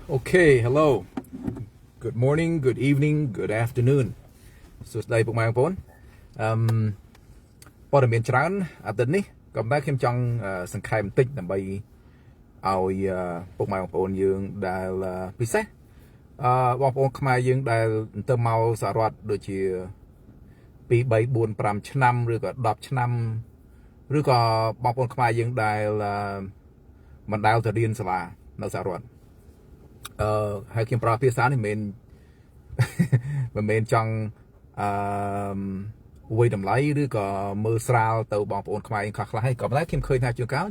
Okay, hello. Good morning, good evening, good afternoon. សួស្តីពុកម៉ែបងប្អូនព័ត៌មានច្រើនអាទិត្យនេះក៏តែខ្ញុំចង់សង្ខេបបន្តិចដើម្បីឲ្យពុកម៉ែបងប្អូនយើងដែលពិសេសបងប្អូនខ្មែរយើងដែលទៅមកសហរដ្ឋដូចជា2 3 4 5ឆ្នាំឬក៏10ឆ្នាំឬក៏បងប្អូនខ្មែរយើងដែលមិនដែលទៅរៀនសាលានៅសហរដ្ឋហើយខ្ញុំប្រើភាសានេះមិនមែនចង់វាយតម្លៃឬក៏មើលស្រាលទៅបងប្អូនខ្មែរខ្លះហើយក៏ប៉ុន្តែខ្ញុំឃើញថាជួនកាល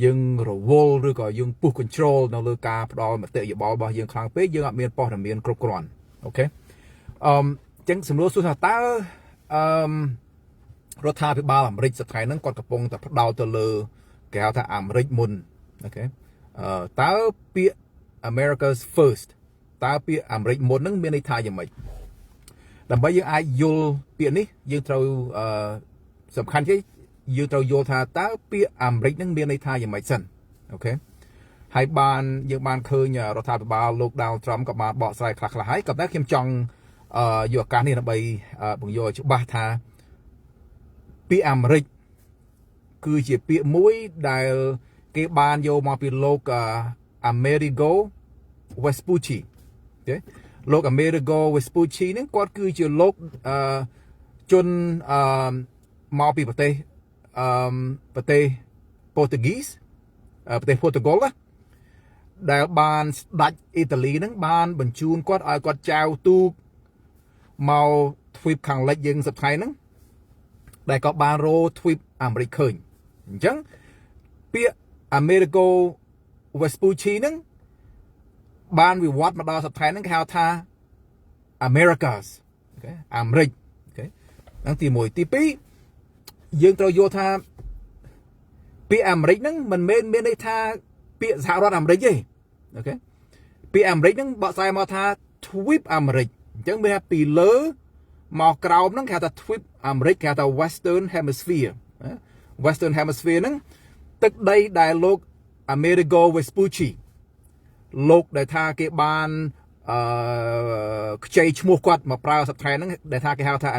យើងរវល់ឬក៏យើងពុះ control នៅលើការផ្ដល់មតិយោបល់របស់យើងខ្លាំងពេកយើងអត់មានព័ត៌មានគ្រប់គ្រាន់អូខេចឹងសំណួរសួរថាតើរដ្ឋាភិបាលអាមេរិកសប្តាហ៍ហ្នឹងគាត់កំពុងតែផ្ដោតទៅលើគេហៅថាអាមេរិកមុនអូខេតើពាក្យ America's first តើពាក្យអាមេរិកមុនហ្នឹងមានន័យថាយ៉ាងម៉េចដើម្បីយើងអាចយល់ពាក្យនេះយើងត្រូវសំខាន់ជាយើងត្រូវយល់ថាតើពាក្យអាមេរិកហ្នឹងមានន័យថាយ៉ាងម៉េចសិនអូខេហើយយើងបានឃើញរដ្ឋាភិបាលលោក Donald Trump ក៏បានបកស្រាយខ្លះហើយក៏តែខ្ញុំចង់យកឱកាសនេះដើម្បីបង្យល់ច្បាស់ថាពាក្យអាមេរិកគឺជាពាក្យមួយដែលគេបានយកមកពីលោកAmerigo Vespucci ទេលោក Amerigo Vespucci ហ្នឹងគាត់គឺជាលោកជនមកពីប្រទេសប៉ូទុយហ្គីសប្រទេសប៉ូទុយហ្គលដែលបានស្ដេចអ៊ីតាលីហ្នឹងបានបញ្ជូនគាត់ឲ្យគាត់ចែវទូកមកទ្វីបខាងលិចយើងសប្តាហ៍ហ្នឹងដែលក៏បានរោទ្វីបអាមេរិកឃើញអញ្ចឹងពាក្យ Amerigo Vespucci ហ្នឹងបានវិវត្តមកដល់សប្តាហ៍ហ្នឹងគេហៅថា Americas អូខេអាមេរិកអូខេហ្នឹងទី1ទី2យើងត្រូវយល់ថាពាក្យអាមេរិកហ្នឹងមិនមែនមានន័យថាពាក្យសហរដ្ឋអាមេរិកទេអូខេពាក្យអាមេរិកហ្នឹងបកស្រាយមកថា Tweep អាមេរិកអញ្ចឹងមានថាពីលើមកក្រោមហ្នឹងគេហៅថា Tweep អាមេរិកគេហៅថា Western Hemisphere Western Hemisphere ហ្នឹងទឹកដីដែលលោក Amerigo Vespucci លោកដែលថាគេបានខ្ចីឈ្មោះគាត់មកប្រើសប្តាហ៍ហ្នឹងដែលថាគេហៅថា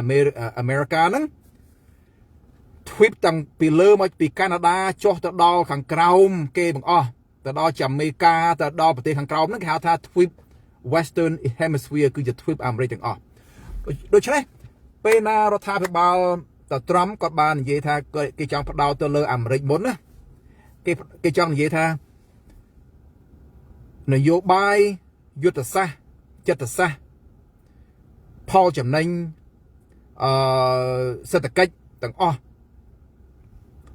America ហ្នឹង Tweep តាំងពីលើមកពីកាណាដាចុះទៅដល់ខាងក្រោមគេទាំងអស់ទៅដល់ចាមេកាទៅដល់ប្រទេសខាងក្រោមហ្នឹងគេហៅថា Tweep Western Hemisphere គឺជា Tweep អាមេរិកទាំងអស់ដូច្នេះពេលណារដ្ឋាភិបាលតត្រាំគាត់បាននិយាយថាគេចង់ផ្ដោតទៅលើអាមេរិកមុនណាគេចង់និយាយថានយោបាយយុទ្ធសាស្ត្រចិត្តសាស្ត្រផលចំណេញសេដ្ឋកិច្ចទាំងអស់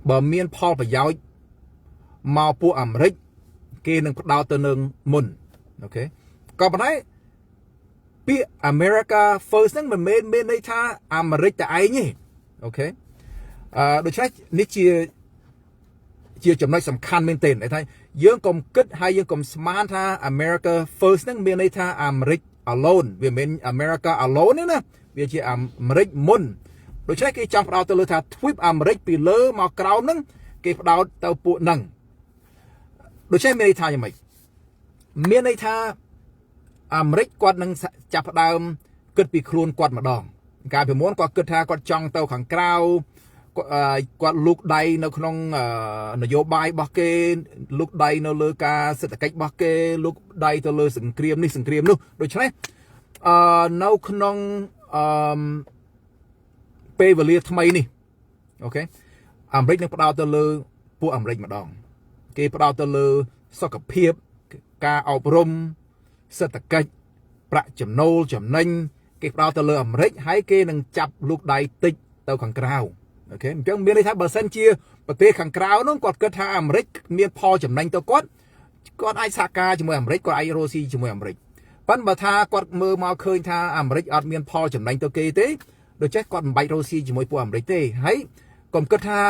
បើមានផលប្រយោជន៍មកពួកអាមេរិកគេនឹងផ្ដោតទៅនឹងមុនអូខេក៏ប៉ុន្តែពាក្យ America first ហ្នឹងមិនមែនមានន័យថាអាមេរិកតែឯងទេអូខេដូច្នេះនេះជាចំណុចសំខាន់មែនទែនថាយើងកុំគិតហើយយើងកុំស្មានថា America first ហ្នឹងមានន័យថាអាមេរិក alone វាមិនមែន America alone ទេណាវាជាអាមេរិកមុនដូច្នេះគេចង់ផ្ដោតទៅលើថា Tweep អាមេរិកពីលើមកក្រោមហ្នឹងគេផ្ដោតទៅពួកហ្នឹងដូច្នេះមានន័យថាយ៉ាងម៉េចមានន័យថាអាមេរិកគាត់នឹងចាប់ផ្ដើមគិតពីខ្លួនគាត់ម្ដងកាលពីមុនគាត់គិតថាគាត់ចង់ទៅខាងក្រៅគាត់លូកដៃនៅក្នុងនយោបាយរបស់គេលូកដៃនៅលើការសេដ្ឋកិច្ចរបស់គេលូកដៃទៅលើសង្គ្រាមនេះសង្គ្រាមនោះដូច្នេះនៅក្នុងពេលវេលាថ្មីនេះអូខេអាមេរិកនឹងផ្ដោតទៅលើពួកអាមេរិកម្ដងគេផ្ដោតទៅលើសុខភាពការអប់រំសេដ្ឋកិច្ចប្រាក់ចំណូលចំណេញគេផ្ដោតទៅលើអាមេរិកហើយគេនឹងចាប់លូកដៃតិចទៅខាងក្រៅអូខេអញ្ចឹងមានន័យថាបើសិនជាប្រទេសខាងក្រៅនោះគាត់គិតថាអាមេរិកមានផលចំណេញទៅគាត់អាចសហការជាមួយអាមេរិកគាត់អាចរស់ស៊ីជាមួយអាមេរិកប៉ុន្តែបើថាគាត់មើលមកឃើញថាអាមេរិកអត់មានផលចំណេញទៅគេទេដូច្នេះគាត់មិនបាច់រស់ស៊ីជាមួយពួកអាមេរិកទេហើយកុំគិតថា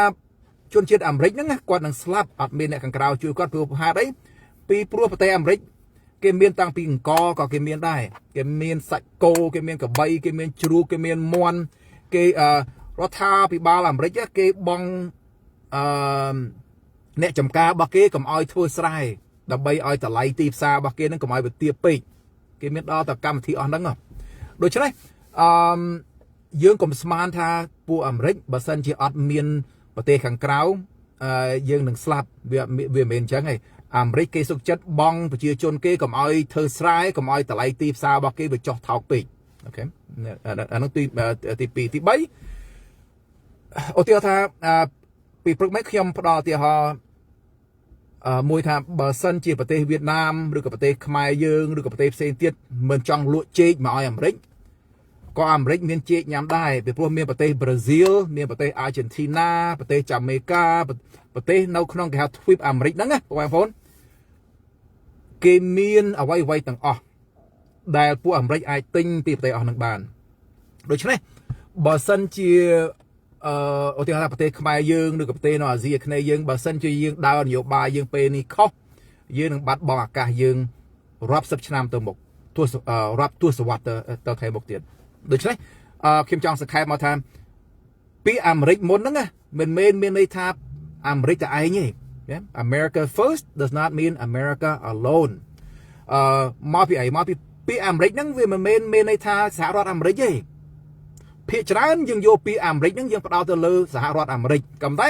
ជនជាតិអាមេរិកហ្នឹងគាត់នឹងស្លាប់អត់មានអ្នកខាងក្រៅជួយគាត់ព្រោះហេតុអីពីព្រោះប្រទេសអាមេរិកគេមានតាំងពីអង្គរក៏គេមានដែរគេមានសាច់គោគេមានកបីគេមានជ្រូកគេមានមាន់គេរដ្ឋាភិបាលអាមេរិកគេបងអ្នកចំការរបស់គេកុំឲ្យធ្វើស្រែ ដើម្បីឲ្យតម្លៃទីផ្សាររបស់គេនឹងកុំឲ្យវាទាបពេកគេមានដល់តែកម្មវិធីអស់ហ្នឹងដូច្នេះយើងកុំស្មានថាពួកអាមេរិកបើសិនជាអត់មានប្រទេសខាងក្រៅយើងនឹងស្លាប់វាមិនមែនអញ្ចឹងទេអាមេរិកគេសុខចិត្តបងប្រជាជនគេកុំឲ្យធ្វើស្រែកុំឲ្យតម្លៃទីផ្សាររបស់គេវាចុះថោកពេកអូខេអានោះទី2ទី3ឧទាហរណ៍ថាពីព្រឹកមិញខ្ញុំផ្ដល់ឧទាហរណ៍មួយថាបើសិនជាប្រទេសវៀតណាមឬក៏ប្រទេសខ្មែរយើងឬក៏ប្រទេសផ្សេងទៀតមិនចង់លក់ចេកមកឲ្យអាមេរិកក៏អាមេរិកមានចេកញ៉ាំដែរពីព្រោះមានប្រទេសប្រេស៊ីលមានប្រទេសអាហ្សែនទីណាប្រទេសចាមេកាប្រទេសនៅក្នុងគេហៅ Twip អាមេរិកហ្នឹងណាបងប្អូនគេមានអ្វីទាំងអស់ដែលពួកអាមេរិកអាចទិញពីប្រទេសអស់ហ្នឹងបានដូច្នេះបើសិនជាឧទាហរណ៍ថាប្រទេសខ្មែរយើងឬក៏ប្រទេសនៅអាស៊ីអាគ្នេយ៍យើងបើសិនជាយើងដើរនយោបាយយើងពេលនេះខុសយើងនឹងបាត់បង់ឱកាសយើងរាប់សិបឆ្នាំទៅមុខរាប់ទសវត្សរ៍ទៅថ្ងៃមុខទៀតដូច្នេះខ្ញុំចង់សង្ខេបមកថាពីអាមេរិកមុនហ្នឹងមិនមែនមានន័យថាអាមេរិកតែឯងទេAmerica first does not mean America alone មកពីអីមកពីអាមេរិកហ្នឹងវាមិនមែនមានន័យថាសហរដ្ឋអាមេរិកទេភាគច្រើនយើងយកពីអាមេរិកហ្នឹងយើងផ្ដោតទៅលើសហរដ្ឋអាមេរិកក៏ប៉ុន្តែ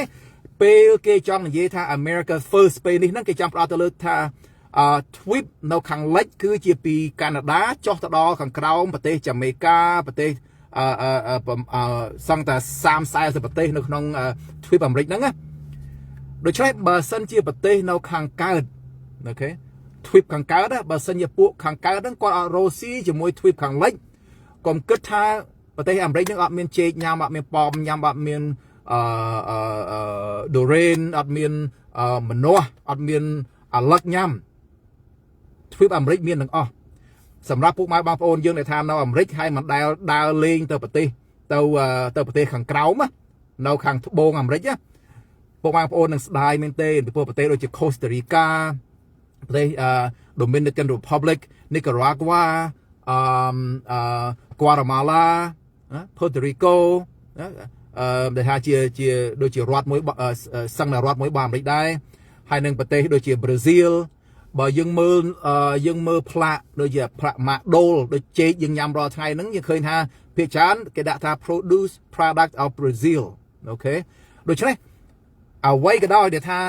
ពេលគេចង់និយាយថា America first ពេលនេះហ្នឹងគេចង់ផ្ដោតទៅលើថាTwip នៅខាងលិចគឺជាពីកាណាដាចុះទៅដល់ខាងក្រោមប្រទេសចាមេកាប្រទេសសង្កតែ30-40ប្រទេសនៅក្នុង Twip អាមេរិកហ្នឹងណាដូច្នេះបើសិនជាប្រទេសនៅខាងកើតអូខេ Twip ខាងកើតបើសិនជាពួកខាងកើតហ្នឹងគាត់អត់រស់ស៊ីជាមួយ Twip ខាងលិចកុំគិតថាប្រទេសអាមេរិកហ្នឹងអត់មានចេកញ៉ាំអត់មានប៉មញ៉ាំអត់មានដូរ៉េនអត់មានម្នាស់អត់មានអាឡឹកញ៉ាំTwip អាមេរិកមានទាំងអស់សម្រាប់ពួកម៉ែបងប្អូនយើងដែលថានៅអាមេរិកហើយមិនដែលដើរលេងទៅប្រទេសទៅប្រទេសខាងក្រោមនៅខាងត្បូងអាមេរិកពួកបងប្អូននឹងស្ដាយមែនទេពីប្រទេសដូចជា Costa Rica ប្រទេស Dominican Republic Nicaragua Guatemala Puerto Rico ដែលថាជាដូចជារដ្ឋមួយសង្ឃរដ្ឋមួយរបស់អាមេរិកដែរហើយនឹងប្រទេសដូចជាប្រេស៊ីលបើយើងមើលផ្លាកដូចជាផ្លាកម៉ាដូលដូចចេកយើងញ៉ាំរាល់ថ្ងៃហ្នឹងយើងឃើញថាភាគច្រើនគេដាក់ថា produce product of Brazil អូខេដូច្នេះអ្វីក៏ដោយដែលថា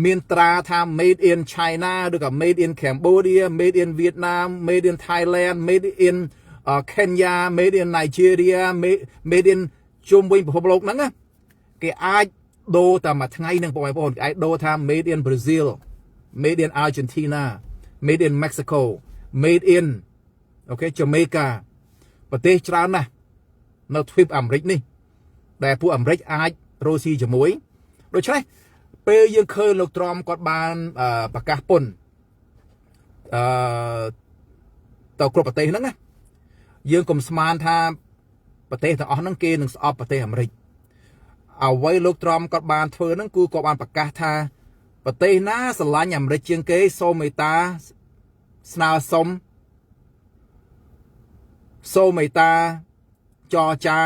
មានត្រាថា made in China ឬក៏ made in Cambodia made in Vietnam made in Thailand made in Kenya made in Nigeria made in ជុំវិញពិភពលោកហ្នឹងគេអាចដូរតែមួយថ្ងៃហ្នឹងបងប្អូនគេអាចដូរថា made in Brazil made in Argentina made in Mexico made in អូខេ Jamaica ប្រទេសច្រើនណាស់នៅ Twip អាមេរិកនេះដែលពួកអាមេរិកអាចរស់ស៊ីជាមួយដូច្នេះពេលយើងឃើញលោកត្រុំគាត់បានប្រកាសពន្ធទៅគ្រប់ប្រទេសហ្នឹងណាយើងកុំស្មានថាប្រទេសទាំងអស់ហ្នឹងគេនឹងស្អប់ប្រទេសអាមេរិកអ្វីលោកត្រុំគាត់បានធ្វើហ្នឹងគឺគាត់បានប្រកាសថាប្រទេសណាស្រឡាញ់អាមេរិកជាងគេសូមមេត្តាស្នើសុំសូមមេត្តាចរចា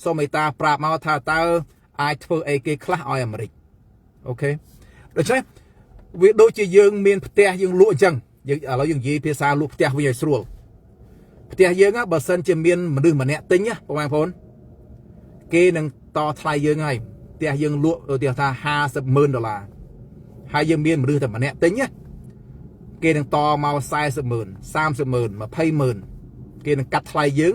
សូមមេត្តាប្រាប់មកថាតើអាចធ្វើអីគេខ្លះឲ្យអាមេរិកអូខេដូច្នេះវាដូចជាយើងមានផ្ទះយើងលក់អញ្ចឹងយើងឥឡូវយើងនិយាយភាសាលក់ផ្ទះវិញឲ្យស្រួលផ្ទះយើងបើសិនជាមានមនុស្សម្នាក់ទិញបងប្អូនគេនឹងតថ្លៃយើងហើយផ្ទះយើងលក់ឧទាហរណ៍ថា$50,000ហើយយើងមានមនុស្សតែម្នាក់ទិញគេនឹងតមក$40,000 $30,000 $20,000គេនឹងកាត់ថ្លៃយើង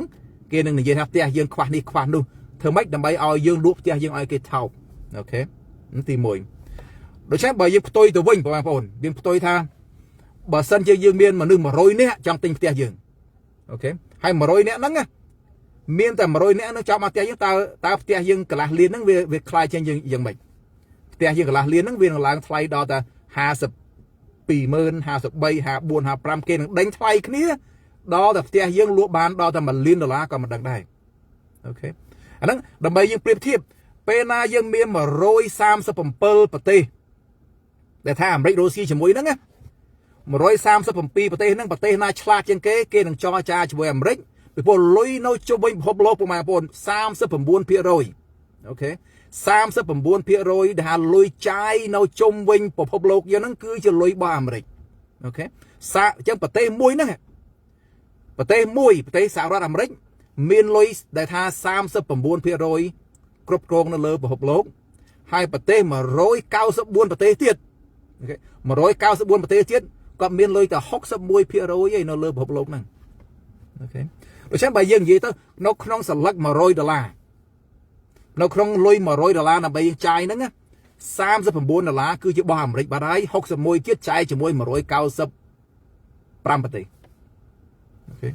គេនឹងនិយាយថាផ្ទះយើងខ្វះនេះខ្វះនោះធ្វើម៉េចដើម្បីឲ្យយើងលក់ផ្ទះយើងឲ្យគេថោកអូខេទី1ដូច្នេះបើយើងផ្ទុយទៅវិញបងប្អូនយើងផ្ទុយថាបើសិនជាយើងមានមនុស្ស100នាក់ចង់ទិញផ្ទះយើងអូខេហើយ100នាក់ហ្នឹងមានតែ100នាក់នឹងចង់មកផ្ទះយើងតើផ្ទះយើងកន្លះលានហ្នឹងវាខ្លាយចេញយ៉ាងម៉េចផ្ទះយើងកន្លះលានហ្នឹងវានឹងឡើងថ្លៃដល់តែ52,000 53 54 55គេនឹងដេញថ្លៃគ្នាដល់តែផ្ទះយើងលក់បានដល់តែ$1 លានក៏មិនដឹងដែរអូខេអាហ្នឹងដើម្បីយើងប្រៀបធៀបពេលណាយើងមាន137ប្រទេសដែលថាអាមេរិករស់ស៊ីជាមួយហ្នឹង137ប្រទេសហ្នឹងប្រទេសណាឆ្លាតជាងគេនឹងចរចាជាមួយអាមេរិកពីព្រោះលុយនៅជុំវិញពិភពលោកពុកម៉ែបងប្អូន39%អូខេ 39%ដែលថាលុយចាយនៅជុំវិញពិភពលោកយើងហ្នឹងគឺជាលុយរបស់អាមេរិកអូខេអញ្ចឹងប្រទេសមួយហ្នឹងប្រទេសសហរដ្ឋអាមេរិកមានលុយដែលថា39%គ្រប់គ្រងនៅលើពិភពលោកហើយប្រទេស194ប្រទេសទៀតអូខេ194ប្រទេសទៀតគាត់មានលុយតែ61%ឯនៅលើពិភពលោកហ្នឹងអូខេដូច្នេះបើយើងនិយាយទៅនៅក្នុងសន្លឹក$100នៅក្នុងលុយ$100ដើម្បីយើងចាយហ្នឹង$39គឺជារបស់អាមេរិកបាត់ហើយ61ទៀតចាយជាមួយ195ប្រទេសអូខេ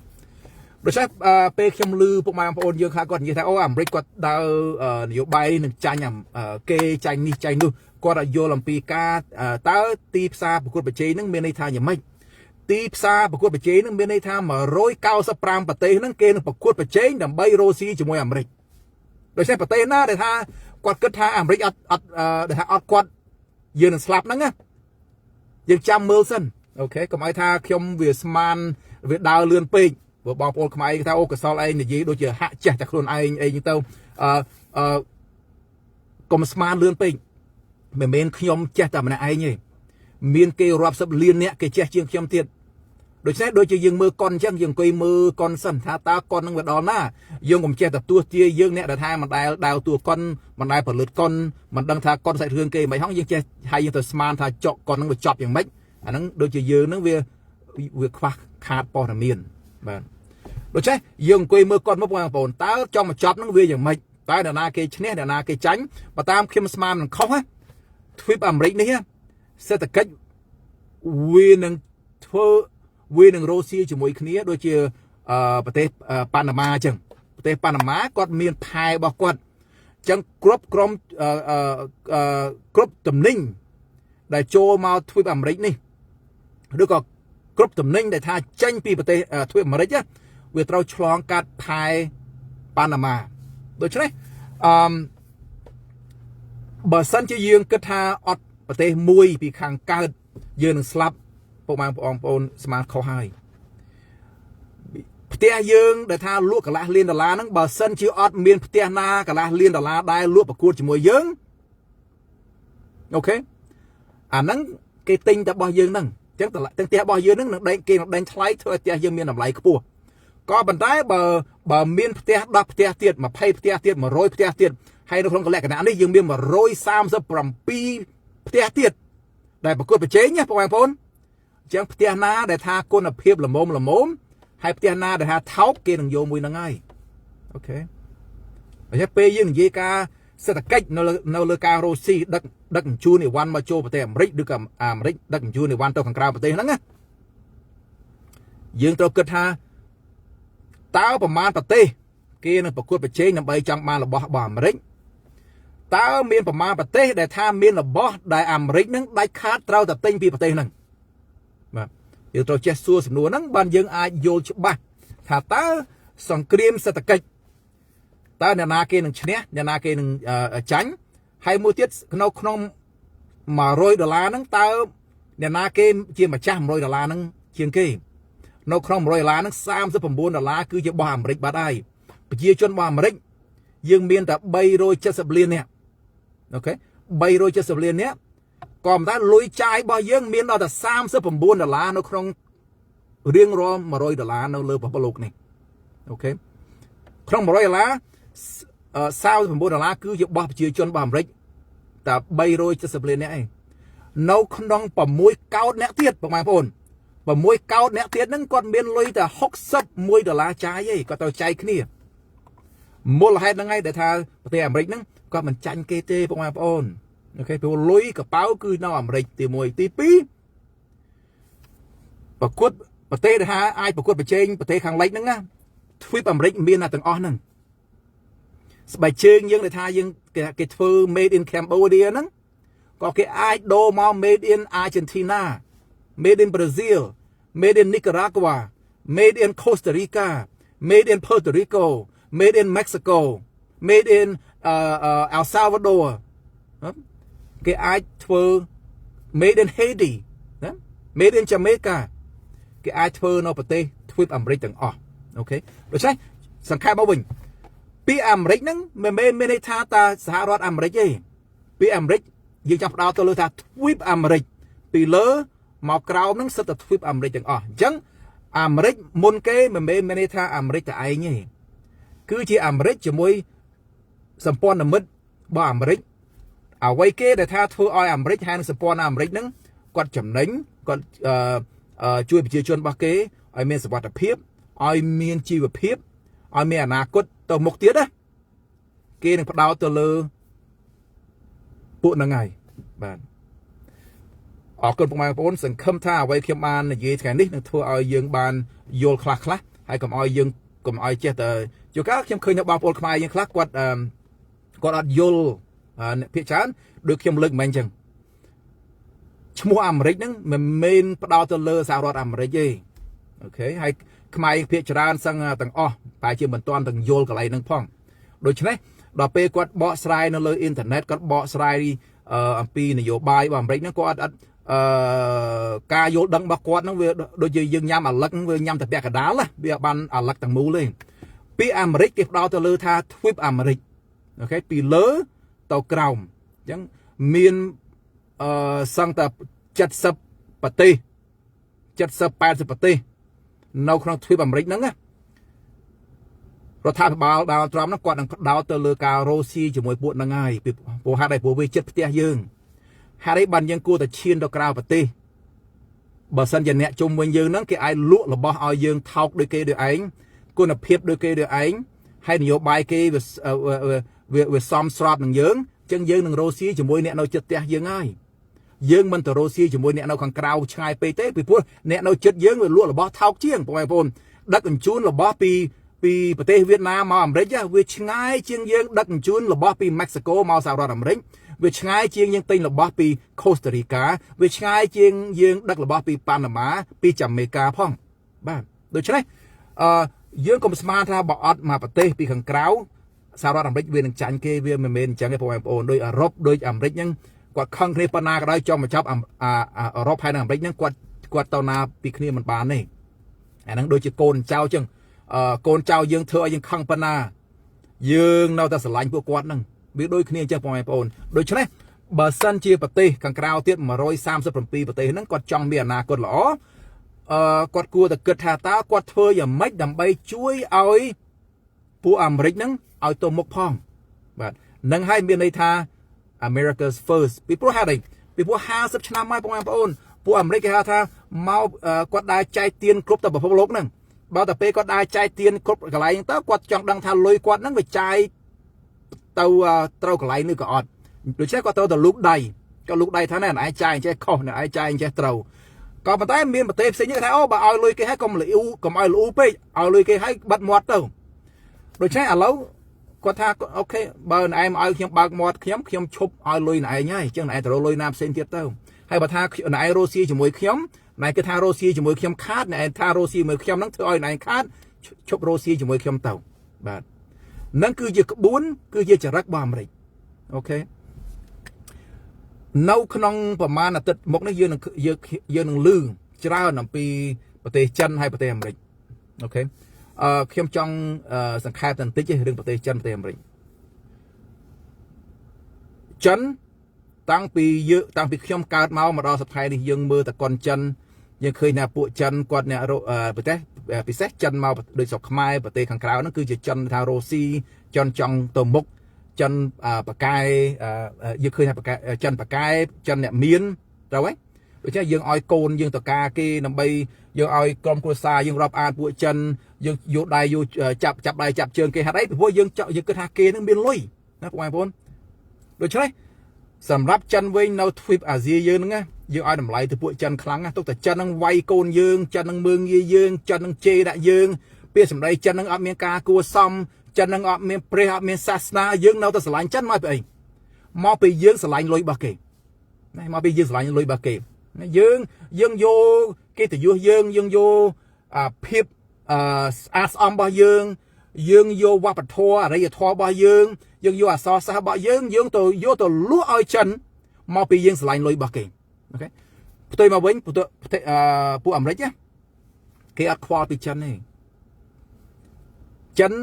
ដូច្នេះពេលខ្ញុំឮពុកម៉ែបងប្អូនយើងខ្លះគាត់និយាយថាអូអាមេរិកគាត់ដើរនយោបាយនឹងចាញ់គេចាញ់នេះចាញ់នោះគាត់ឲ្យយល់អំពីការតើទីផ្សារប្រកួតប្រជែងហ្នឹងមានន័យថាយ៉ាងម៉េចទីផ្សារប្រកួតប្រជែងហ្នឹងមានន័យថា195ប្រទេសហ្នឹងគេនឹងប្រកួតប្រជែងដើម្បីរកស៊ីជាមួយអាមេរិកដូច្នេះប្រទេសណាដែលថាគាត់គិតថាអាមេរិកអត់ដែលថាអត់គាត់យើងនឹងស្លាប់ហ្នឹងណាយើងចាំមើលសិនអូខេកុំឲ្យថាខ្ញុំវាស្មានវាដើរលឿនពេកព្រោះបងប្អូនខ្មែរគេថាអូកសលឯងនិយាយដូចជាហាក់ចេះតែខ្លួនឯងអីចឹងទៅកុំស្មានលឿនពេកមិនមែនខ្ញុំចេះតែម្នាក់ឯងទេមានគេរាប់សិបលានអ្នកគេចេះជាងខ្ញុំទៀតដូច្នេះដូចជាយើងមើលកុនអញ្ចឹងយើងអង្គុយមើលកុនសិនថាតើកុននឹងវាដល់ណាយើងកុំចេះតែទួសទាយើងអ្នកដែលថាមិនដែលដើរទួកុនមិនដែលផលិតកុនមិនដឹងថាកុនសាច់រឿងគេមិនហងយើងចេះហើយយើងទៅស្មានថាចកកុននឹងវាចប់យ៉ាងម៉េចអាហ្នឹងដូចជាយើងនឹងវាខ្វះខាតព័ត៌មានបាទដូច្នេះយើងអង្គុយមើលកុនមកបងប្អូនតើចង់មកចប់នឹងវាយ៉ាងម៉េចតើអ្នកណាគេឈ្នះអ្នកណាគេចាញ់បើតាមខ្ញុំស្មានមិនខុសណាទ្វីបអាមេរិកនេះសេដ្ឋកិច្ចវានឹងរកស៊ីជាមួយគ្នាដូចជាប្រទេសប៉ាណាម៉ាអញ្ចឹងប្រទេសប៉ាណាម៉ាគាត់មានផែរបស់គាត់អញ្ចឹងគ្រប់តំណែងដែលចូលមកទ្វីបអាមេរិកនេះឬក៏គ្រប់តំណែងដែលថាចេញពីប្រទេសទ្វីបអាមេរិកវាត្រូវឆ្លងកាត់ផែប៉ាណាម៉ាដូច្នេះបើសិនជាយើងគិតថាអត់ប្រទេសមួយពីខាងកើតយើងនឹងស្លាប់ពុកម៉ែបងប្អូនស្មានខុសហើយផ្ទះយើងដែលថាលក់កន្លះលាន$ហ្នឹងបើសិនជាអត់មានផ្ទះណាកន្លះលាន$ដែលលក់ប្រកួតជាមួយយើងអូខេអាហ្នឹងគេទិញតែរបស់យើងហ្នឹងអញ្ចឹងទាំងផ្ទះរបស់យើងហ្នឹងនឹងគេនឹងដេញថ្លៃធ្វើឲ្យផ្ទះយើងមានតម្លៃខ្ពស់ក៏ប៉ុន្តែបើមានផ្ទះ10ផ្ទះទៀត20ផ្ទះទៀត100ផ្ទះទៀតហើយនៅក្នុងលក្ខណៈនេះយើងមាន137ផ្ទះទៀតដែលប្រកួតប្រជែងណាបងប្អូនអញ្ចឹងផ្ទះណាដែលថាគុណភាពល្មមហើយផ្ទះណាដែលថាថោកគេនឹងយកមួយហ្នឹងហើយអូខេអញ្ចឹងពេលយើងនិយាយការសេដ្ឋកិច្ចនៅលើការរកស៊ីដឹកជញ្ជូនអីវ៉ាន់មកចូលប្រទេសអាមេរិកឬក៏អាមេរិកដឹកជញ្ជូនអីវ៉ាន់ទៅខាងក្រៅប្រទេសហ្នឹងណាយើងត្រូវគិតថាតើប្រមាណប្រទេសគេនឹងប្រកួតប្រជែងដើម្បីចង់បានរបស់អាមេរិកតើមានប្រមាណប្រទេសដែលថាមានរបស់ដែលអាមេរិកនឹងដាច់ខាតត្រូវតែទិញពីប្រទេសហ្នឹងបាទយើងត្រូវចេះសួរសំណួរហ្នឹងបានយើងអាចយល់ច្បាស់ថាតើសង្គ្រាមសេដ្ឋកិច្ចតើអ្នកណាគេនឹងឈ្នះអ្នកណាគេនឹងចាញ់ហើយមួយទៀតក្នុង$100ហ្នឹងតើអ្នកណាគេជាម្ចាស់$100ហ្នឹងជាងគេនៅក្នុង$100ហ្នឹង$39គឺជារបស់អាមេរិកបាត់ហើយប្រជាជនរបស់អាមេរិកយើងមានតែ370លាននាក់អូខេ370លាននាក់ក៏ប៉ុន្តែលុយចាយរបស់យើងមានដល់តែ$39នៅក្នុងរៀងរាល់$100នៅលើពិភពលោកនេះអូខេក្នុង$100$39គឺជារបស់ប្រជាជនរបស់អាមេរិកតែ370លាននាក់ឯងនៅក្នុង6កោតអ្នកទៀតបងប្អូន6កោតអ្នកទៀតហ្នឹងគាត់មានលុយតែ$61ចាយឯងគាត់ទៅចែកគ្នាមូលហេតុហ្នឹងឯងដែលថាប្រទេសអាមេរិកហ្នឹងគាត់មិនចាញ់គេទេបងប្អូនអូខេព្រោះលុយកប៉ៅគឺនៅអាមេរិកទី1ទី2ប្រកួតប្រទេសដែលថាអាចប្រកួតប្រជែងប្រទេសខាងលិចហ្នឹងណាទ្វីបអាមេរិកមានតែទាំងអស់ហ្នឹងស្បែកជើងយើងដែលថាយើងគេធ្វើ made in Cambodia ហ្នឹងក៏គេអាចដូរមក made in Argentina made in Brazil made in Nicaragua made in Costa Rica made in Puerto Rico made in Mexico made in El Salvador គេអាចធ្វើ made in Haiti made in Jamaica គេអាចធ្វើនៅប្រទេសទ្វីបអាមេរិកទាំងអស់អូខេដូច្នេះសង្ខេបមកវិញ ពីអាមេរិកហ្នឹងមិនមែនមានន័យថាតាសហរដ្ឋអាមេរិកទេពីអាមេរិកយើងចាប់ផ្ដោតទៅលើថាទ្វីបអាមេរិកពីលើមកក្រោមហ្នឹងសិតតែទ្វីបអាមេរិកទាំងអស់អញ្ចឹងអាមេរិកមុនគេមិនមែនមានន័យថាអាមេរិកតែឯងទេគឺជាអាមេរិកជាមួយសម្ព័ន្ធមិត្តរបស់អាមេរិកអ្វីគេដែលថាធ្វើឲ្យអាមេរិកហើយនឹងសម្ព័ន្ធអាមេរិកហ្នឹងគាត់ចំណេញគាត់ជួយប្រជាជនរបស់គេឲ្យមានសុវត្ថិភាពឲ្យមានជីវភាពឲ្យមានអនាគតទៅមុខទៀតណាគេនឹងផ្ដោតទៅលើពួកហ្នឹងហើយបាទអរគុណបងប្អូនសង្ឃឹមថាអ្វីខ្ញុំបាននិយាយថ្ងៃនេះនឹងធ្វើឲ្យយើងបានយល់ខ្លះហើយកុំឲ្យយើងកុំឲ្យចេះតែជួនកាលខ្ញុំឃើញនៅបងប្អូនខ្មែរយើងខ្លះគាត់អត់យល់ភាគច្រើនដូចខ្ញុំលើកមិនអញ្ចឹងឈ្មោះអាមេរិកហ្នឹងមិនមែនផ្ដោតទៅលើសហរដ្ឋអាមេរិកទេអូខេហើយខ្មែរភាគច្រើនសឹងទាំងអស់តែជាមិនទាន់ទាំងយល់កន្លែងហ្នឹងផងដូច្នេះដល់ពេលគាត់បកស្រាយនៅលើអ៊ីនធឺណិតគាត់បកស្រាយអំពីនយោបាយរបស់អាមេរិកហ្នឹងគាត់អត់ការយល់ដឹងរបស់គាត់ហ្នឹងវាដូចជាយើងញ៉ាំអាឡឹកវាញ៉ាំតែពាក់កណ្ដាលវាបានអាឡឹកទាំងមូលទេពីអាមេរិកគេផ្ដោតទៅលើថាទ្វីបអាមេរិកអូខេពីលើទៅក្រោមអញ្ចឹងមានសឹងតែ70ប្រទេស70-80ប្រទេសនៅក្នុងទ្វីបអាមេរិកហ្នឹងណារដ្ឋាភិបាលដាល់ត្រាំហ្នឹងគាត់នឹងផ្ដោតទៅលើការរស់ស៊ីជាមួយពួកហ្នឹងហើយពីព្រោះហេតុអីព្រោះវាចិត្តផ្ទះយើងហេតុអីបានយើងគួរតែឈានទៅក្រៅប្រទេសបើសិនជាអ្នកជុំវិញយើងហ្នឹងគេអាចលក់របស់ឲ្យយើងថោកដូចគេដូចឯងគុណភាពដូចគេដូចឯងហើយនយោបាយគេវាសមស្របនឹងយើងអញ្ចឹងយើងនឹងរស់ស៊ីជាមួយអ្នកនៅចិត្តផ្ទះយើងហើយយើងមិនទៅរស់ស៊ីជាមួយអ្នកនៅខាងក្រៅឆ្ងាយពេកទេពីព្រោះអ្នកនៅចិត្តយើងវាលក់របស់ថោកជាងបងប្អូនដឹកជញ្ជូនរបស់ពីប្រទេសវៀតណាមមកអាមេរិកវាឆ្ងាយជាងយើងដឹកជញ្ជូនរបស់ពីម៉ែកស៊ីកូមកសហរដ្ឋអាមេរិកវាឆ្ងាយជាងយើងទិញរបស់ពីកូស្តារីកាវាឆ្ងាយជាងយើងដឹករបស់ពីប៉ាណាម៉ាពីចាមេកាផងបាទដូច្នេះយើងកុំស្មានថាបើអត់មកប្រទេសពីខាងក្រៅសហរដ្ឋអាមេរិកវានឹងចាញ់គេវាមិនមែនអញ្ចឹងទេបងប្អូនដោយអឺរ៉ុបដោយអាមេរិកហ្នឹងគាត់ខឹងគ្នាប៉ុណ្ណាក៏ដោយចង់មកចាប់អឺរ៉ុបហើយនៅអាមេរិកហ្នឹងគាត់ទៅណាពីគ្នាមិនបានទេអាហ្នឹងដូចជាកូនចៅអញ្ចឹងកូនចៅយើងធ្វើឲ្យយើងខឹងប៉ុណ្ណាយើងនៅតែស្រឡាញ់ពួកគាត់ហ្នឹងវាដូចគ្នាអញ្ចឹងបងប្អូនដូច្នេះបើសិនជាប្រទេសខាងក្រៅទៀត137ប្រទេសហ្នឹងគាត់ចង់មានអនាគតល្អគាត់គួរតែគិតថាតើគាត់ធ្វើយ៉ាងម៉េចដើម្បីជួយឲ្យពួកអាមេរិកហ្នឹងឲ្យទៅមុខផងបាទនឹងហើយមានន័យថា America's first ពីព្រោះហេតុអីពីព្រោះ50ឆ្នាំហើយបងប្អូនពួកអាមេរិកគេហៅថាមកគាត់ដើរចែកទានគ្រប់ទៅពិភពលោកហ្នឹងបើតែពេលគាត់ដើរចែកទានគ្រប់កន្លែងទៅគាត់ចង់ដឹងថាលុយគាត់ហ្នឹងវាចាយទៅត្រូវកន្លែងនេះក៏អត់ដូច្នេះគាត់ត្រូវទៅលូកដៃក៏លូកដៃថាណែឯងចាយអញ្ចេះខុសណែឯងចាយអញ្ចេះត្រូវក៏ប៉ុន្តែមានប្រទេសផ្សេងទៀតថាអូបើឲ្យលុយគេហើយកុំលូកុំឲ្យលូពេកឲ្យលុយគេហើយបាត់មាត់ទៅដូច្នេះឥឡូវគាត់ថាអូខេបើណែឯងមកឲ្យខ្ញុំបើកមាត់ខ្ញុំឈប់ឲ្យលុយណែឯងហើយអញ្ចឹងណែឯងទៅលុយណាផ្សេងទៀតទៅហើយបើថាណែឯងរស់ស៊ីជាមួយខ្ញុំណែគេថារស់ស៊ីជាមួយខ្ញុំខាតណែឯងថារស់ស៊ីជាមួយខ្ញុំហ្នឹងធ្វើឲ្យណែឯងខាតឈប់រស់ស៊ីជាមួយខ្ញុំទៅបាទហ្នឹងគឺជាក្បួនគឺជាចរិតរបស់អាមេរិកអូខេនៅក្នុងប្រមាណអាទិត្យមុខនេះយើងនឹងឮច្រើនអំពីប្រទេសចិនហើយប្រទេសអាមេរិកអូខេខ្ញុំចង់សង្ខេបបន្តិចរឿងប្រទេសចិនប្រទេសអាមេរិកចិនតាំងពីខ្ញុំកើតមកដល់សប្តាហ៍នេះយើងមើលតែកុនចិនយើងឃើញថាពួកចិនគាត់អ្នកប្រទេសពិសេសចិនមកដូចស្រុកខ្មែរប្រទេសខាងក្រៅហ្នឹងគឺជាចិនថារ៉ូស៊ីចិនចង់ទៅមុខចិនបកែយើងឃើញថាចិនបកែចិនអ្នកមានត្រូវហើយដូច្នេះយើងឲ្យកូនយើងតកាគេដើម្បីយើងឲ្យក្រុមគ្រួសារយើងរាប់អានពួកចិនយើងយកដៃយកចាប់ដៃចាប់ជើងគេហេតុអីព្រោះយើងគិតថាគេនឹងមានលុយណាបងប្អូនដូច្នេះសម្រាប់ចិនវិញនៅទ្វីបអាស៊ីយើងហ្នឹងយើងឲ្យតម្លៃទៅពួកចិនខ្លាំងណាស់ទុកតែចិនហ្នឹងវាយកូនយើងចិនហ្នឹងមើងងាយយើងចិនហ្នឹងជេរដាក់យើងពាក្យសម្ដីចិនហ្នឹងអត់មានការគួរសមចិនហ្នឹងអត់មានព្រះអត់មានសាសនាយើងនៅតែស្រឡាញ់ចិនមកពីអីមកពីយើងស្រឡាញ់លុយរបស់គេណាមកពីយើងស្រឡាញ់លុយរបស់គេយើងយកកិត្តិយសយើងយកភាពស្អាតស្អំរបស់យើងយកវប្បធម៌អរិយធម៌របស់យើងយកអក្សរសាស្ត្ររបស់យើងទៅយកទៅលក់ឲ្យចិនមកពីយើងស្រឡាញ់លុយរបស់គេអូខេផ្ទុយមកវិញពួកអាមេរិកគេអត់ខ្វល់ពីចិនទេចិន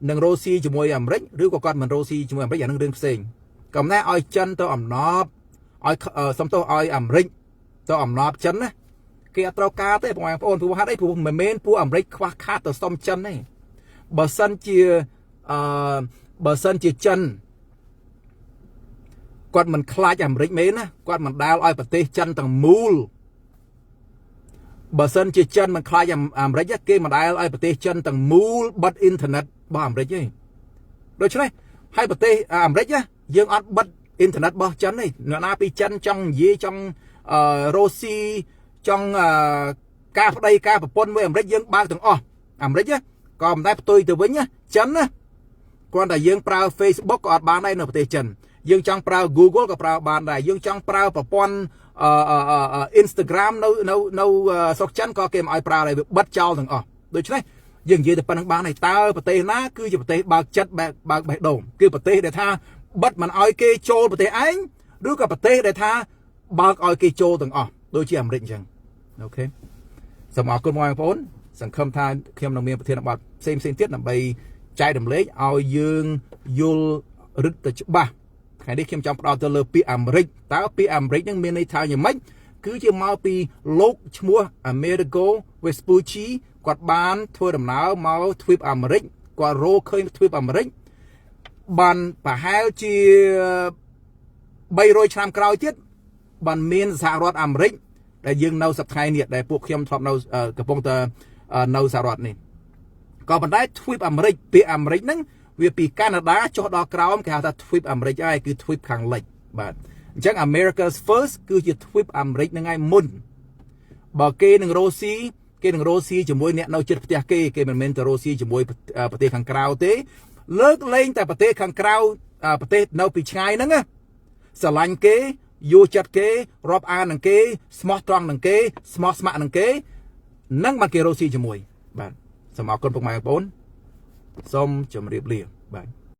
នឹងរ៉ូស៊ីជាមួយអាមេរិកឬក៏គាត់មិនរ៉ូស៊ីជាមួយអាមេរិកអានឹងរឿងផ្សេងក៏មិនដែរឲ្យចិនទៅអំណប់ឲ្យសំទោសឲ្យអាមេរិកទៅអំណប់ចិនណាគេអត់ត្រូវការទេបងប្អូនព្រោះហេតុអីព្រោះមិនមែនពួកអាមេរិកខ្វះខាតទៅសុំចិនទេបើសិនជាចិនគាត់មិនខ្លាចអាមេរិកមែនណាគាត់មិនដែលឲ្យប្រទេសចិនទាំងមូលបើសិនជាចិនមិនខ្លាចអាមេរិកគេមិនដែលឲ្យប្រទេសចិនទាំងមូលបិទអ៊ីនធឺណិតរបស់អាមេរិកទេដូច្នេះហើយប្រទេសអាមេរិកយើងអត់បិទអ៊ីនធឺណិតរបស់ចិនទេអ្នកណាពីចិនចង់និយាយចង់រ៉ូស៊ីចង់ការប្តីការប្រពន្ធមួយអាមេរិកយើងបើកទាំងអស់អាមេរិកក៏មិនដែលផ្ទុយទៅវិញចិនណាគ្រាន់តែយើងប្រើ Facebook ក៏អត់បានដែរនៅប្រទេសចិនយើងចង់ប្រើ Google ក៏ប្រើបានដែរយើងចង់ប្រើប្រព័ន្ធ Instagram នៅស្រុកចិនក៏គេមិនឲ្យប្រើដែរវាបិទចោលទាំងអស់ដូច្នេះយើងនិយាយតែប៉ុណ្្នឹងបានហើយតើប្រទេសណាគឺជាប្រទេសបើកចិត្តបើកបេះដូងគឺប្រទេសដែលថាបិទមិនឲ្យគេចូលប្រទេសឯងឬក៏ប្រទេសដែលថាបើកឲ្យគេចូលទាំងអស់ដូចជាអាមេរិកអញ្ចឹងអូខេសូមអរគុណបងប្អូនសង្ឃឹមថាខ្ញុំនឹងមានប្រធានបទផ្សេងទៀតដើម្បីចែករំលែកឲ្យយើងយល់រឹតតែច្បាស់ថ្ងៃនេះខ្ញុំចង់ផ្ដោតទៅលើពាក្យអាមេរិកតើពាក្យអាមេរិកនឹងមានន័យថាយ៉ាងម៉េចគឺជាមកពីលោកឈ្មោះ Amerigo Vespucci គាត់បានធ្វើដំណើរមកទ្វីបអាមេរិកគាត់រកឃើញទ្វីបអាមេរិកបានប្រហែលជា300ឆ្នាំក្រោយទៀតបានមានសហរដ្ឋអាមេរិកដែលយើងនៅសប្តាហ៍នេះដែលពួកខ្ញុំធ្លាប់នៅកំពុងតែនៅសហរដ្ឋនេះក៏ប៉ុន្តែទ្វីបអាមេរិកពាក្យអាមេរិកហ្នឹងវាពីកាណាដាចុះដល់ក្រោមគេហៅថាទ្វីបអាមេរិកហើយគឺទ្វីបខាងលិចបាទអញ្ចឹង America's First គឺជាទ្វីបអាមេរិកហ្នឹងឯងមុនបើគេនឹងរ៉ូស៊ីជាមួយអ្នកនៅជិតផ្ទះគេមិនមែនទៅរ៉ូស៊ីជាមួយប្រទេសខាងក្រៅទេលើកលែងតែប្រទេសខាងក្រៅប្រទេសនៅពីឆ្ងាយហ្នឹងណាស្រឡាញ់គេយល់ចិត្តគេរាប់អាននឹងគេស្មោះត្រង់នឹងគេស្មោះស្ម័គ្រនឹងគេនឹងមកគេរ៉ូស៊ីជាមួយបាទសូមអរគុណពុកម៉ែបងប្អូនសូមជម្រាបលាបាទ